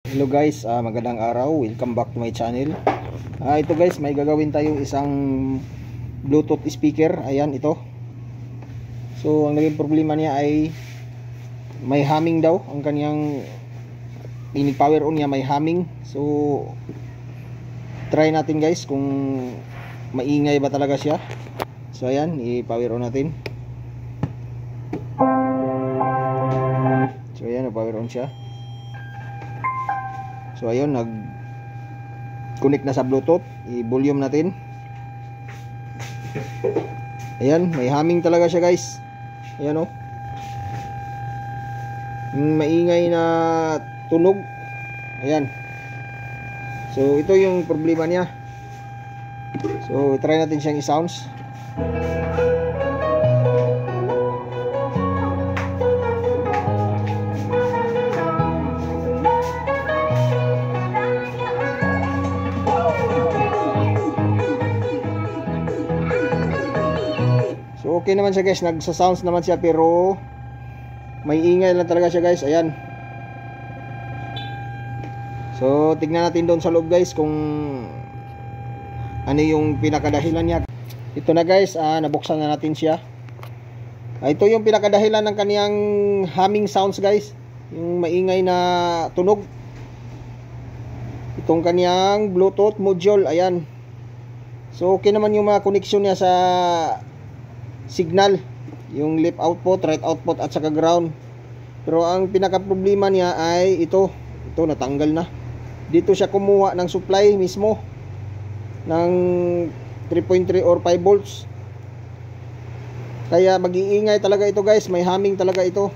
Hello guys, magandang araw. Welcome back to my channel. Ito guys, may gagawin tayong isang Bluetooth speaker. Ayan, ito. So, ang naging problema niya ay may humming daw. Ang kaniyang ini-power on niya may humming. So, try natin guys kung maingay ba talaga siya. So, ayan, i-power on natin. So, ayan, power on siya. So ayun, nag-connect na sa Bluetooth. I-volume natin. Ayan, may humming talaga siya guys. Ayan o. Yung maingay na tunog. Ayan. So ito yung problema niya. So try natin siyang i-sounds. So okay naman siya guys, nagsa-sounds naman siya pero may ingay lang talaga siya guys. Ayan. So tignan natin doon sa loob guys kung ano yung pinakadahilan niya. Ito na guys, nabuksan na natin siya. Ito yung pinakadahilan ng kaniyang humming sounds guys. Yung maingay na tunog. Itong kaniyang Bluetooth module. Ayan. So okay naman yung mga connection niya sa signal, yung left output, right output at saka ground. Pero ang pinaka problema niya ay ito natanggal na. Dito siya kumuha ng supply mismo ng 3.3 or 5 volts. Kaya mag-iingay talaga ito guys, may humming talaga ito.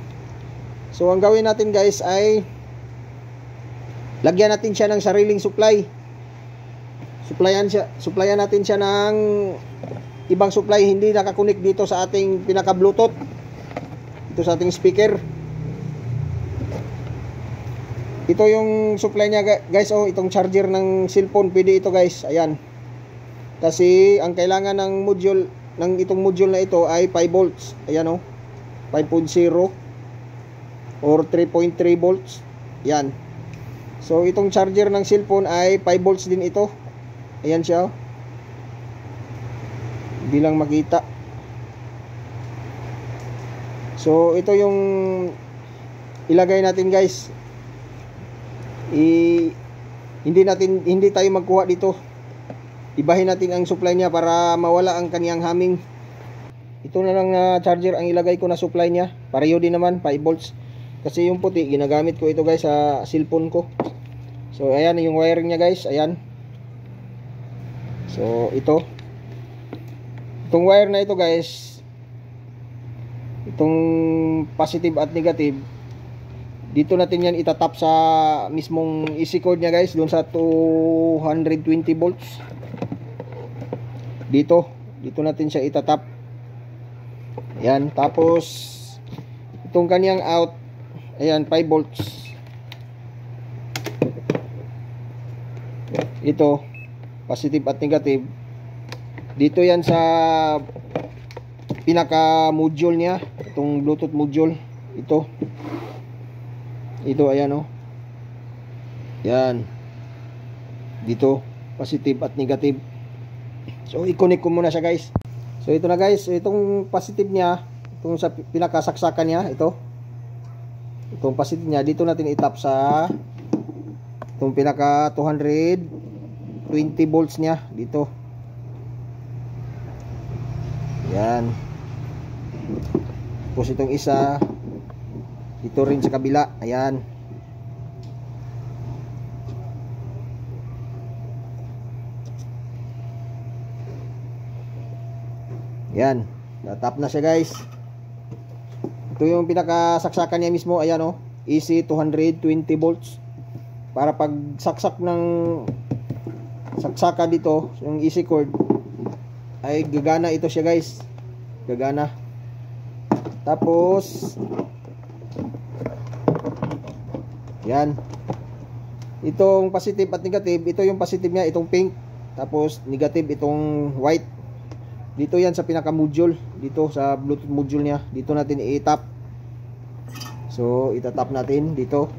So ang gawin natin guys ay lagyan natin siya ng sariling supply. Supplyan natin siya ng ibang supply, hindi nakakunik dito sa ating pinaka Bluetooth, ito sa ating speaker. Ito yung supply niya guys. Itong charger ng cellphone, pwede ito guys. Ayan, kasi ang kailangan ng module, ng itong module na ito ay 5 volts. Ayan 5.0 or 3.3 volts. Yan. So itong charger ng cellphone ay 5 volts din ito. Ayan siya. Hindi lang makita. So ito yung ilagay natin guys. Hindi tayo magkuha dito. Ibahin natin ang supply niya para mawala ang kaniyang humming. Ito na lang na charger ang ilagay ko na supply niya. Pareho din naman 5 volts. Kasi yung puti ginagamit ko ito guys sa cellphone ko. So ayan yung wiring niya guys. Ayan. So itong wire na ito guys, itong positive at negative, dito natin yan itatap sa mismong EC cord nya guys, doon sa 220 volts. Dito natin siya itatap. Ayan, tapos itong kanyang out, ayan 5 volts. Ito positive at negative, dito yan sa pinaka module niya, itong Bluetooth module. Ito ayan yan, dito positive at negative. So i-connect ko muna siya guys. So ito na guys, itong positive niya, itong sa pinakasaksakan niya, itong positive niya, dito natin itap sa itong pinaka 220 volts niya dito. Yan. Tapos itong isa dito rin sa kabila. Ayan. Yan. Natap na siya guys. Ito yung pinakasaksakan niya mismo. Ayan AC 220 volts. Para pag saksak ng saksaka dito, yung AC cord, ay gagana ito siya guys. Gagana. Tapos yan. Itong positive at negative, ito yung positive niya, itong pink. Tapos negative itong white. Dito yan sa pinaka module, dito sa Bluetooth module niya. Dito natin i-tap. So itatap natin dito.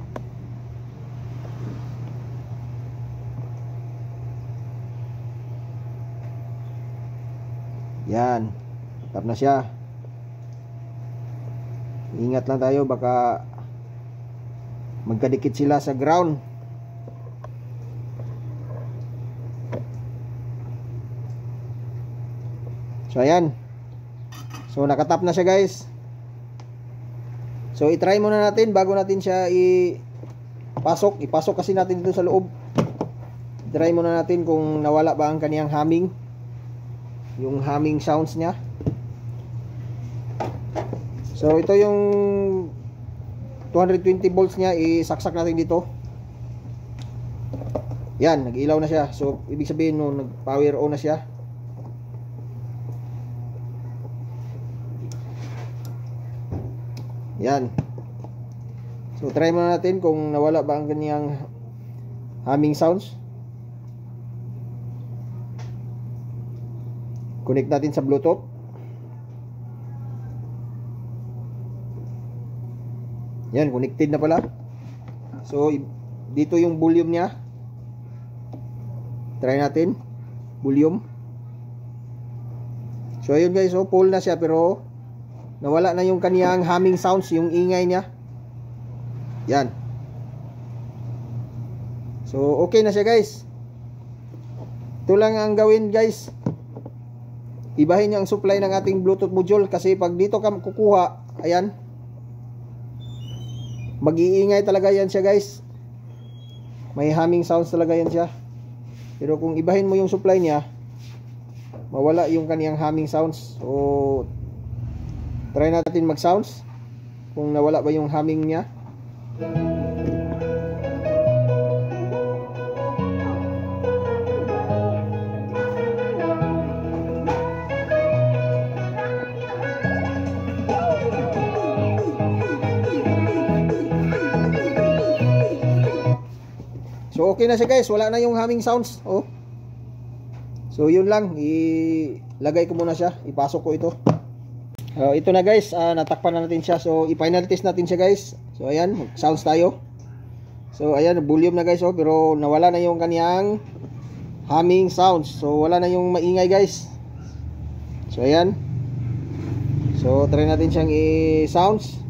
Yan, tap na siya. Ingat lang tayo, baka magkadikit sila sa ground. So ayan. So nakatap na siya guys. So i-try muna natin bago natin siya ipasok kasi natin dito sa loob. I-try muna natin kung nawala ba ang kaniyang humming, yung humming sounds niya. So ito yung 220 volts niya, isaksak natin dito. Yan, nag-ilaw na siya. So ibig sabihin no, nag-power on na siya. Yan. So try muna natin kung nawala ba ang kaniyang humming sounds. Connect natin sa Bluetooth. Yan, connected na pala. So dito yung volume niya. Try natin volume. So ayun guys, so full na siya pero nawala na yung kaniyang humming sounds, yung ingay niya. Yan. So okay na siya guys. Ito lang ang gawin guys. Ibahin niyo ang supply ng ating Bluetooth module kasi pag dito ka kukuha, ayan, mag-iingay talaga yan siya guys. May humming sounds talaga yan siya. Pero kung ibahin mo yung supply niya, mawala yung kaniyang humming sounds. So try natin mag sounds kung nawala ba yung humming niya. So okay na siya guys, wala na yung humming sounds. Oh. So yun lang, ilagay ko muna siya, ipasok ko ito. Ito na guys, natakpan na natin siya. So i-final test natin siya guys. So ayan, sounds tayo. So ayan, volume na guys, oh, pero nawala na yung kaniyang humming sounds. So wala na yung maingay guys. So ayan. So try natin siyang i-sounds.